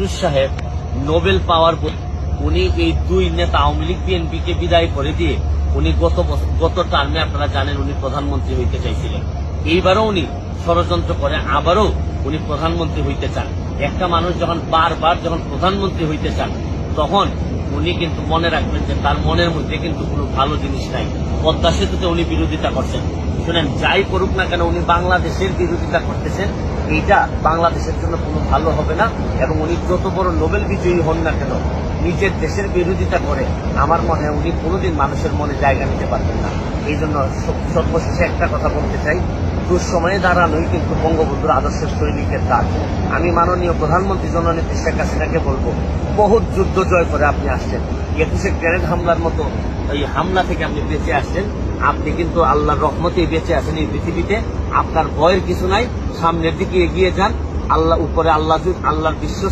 ইউনূস সাহেব নোবেল পাওয়ার পর উনি এই দুই নেতা আওয়ামী লীগ বিএনপিকে বিদায় করে দিয়ে উনি গত টার্মে আপনারা জানেন উনি প্রধানমন্ত্রী হইতে চাইছিলেন। এইবারও উনি ষড়যন্ত্র করে আবারও উনি প্রধানমন্ত্রী হইতে চান। একটা মানুষ যখন বারবার যখন প্রধানমন্ত্রী হইতে চান তখন উনি কিন্তু মনে রাখবেন যে তার মনের মধ্যে কিন্তু কোনো ভালো জিনিস নাই। পদ্মা সেতুতে উনি বিরোধিতা করছেন। শুনেন, যাই করুক না কেন উনি বাংলাদেশের বিরোধিতা করতেছেন। এইটা বাংলাদেশের জন্য কোনো ভালো হবে না। এবং উনি যত বড় নোবেল বিজয়ী হন না কেন, নিজের দেশের বিরোধিতা করে আমার মনে হয় উনি কোনোদিন মানুষের মনে জায়গা নিতে পারবেন না। এই জন্য সর্বশেষে একটা কথা বলতে চাই, দুঃসময়ে দাঁড়ানোই কিন্তু বঙ্গবন্ধুর আদর্শের সৈনিকের কাজ। আমি মাননীয় প্রধানমন্ত্রী জননেত্রী শেখ হাসিনাকে বলবো, বহুত যুদ্ধ জয় করে আপনি আসছেন, 21শে গ্রেনেড হামলার মতো এই হামলা থেকে আপনি বেঁচে আসছেন। আপনি কিন্তু আল্লাহর রহমতেই বেঁচে আছেন এই পৃথিবীতে। আপনার ভয়ের কিছু নাই, সামনের দিকে এগিয়ে যান। আল্লাহ উপরে আল্লাহর বিশ্বাস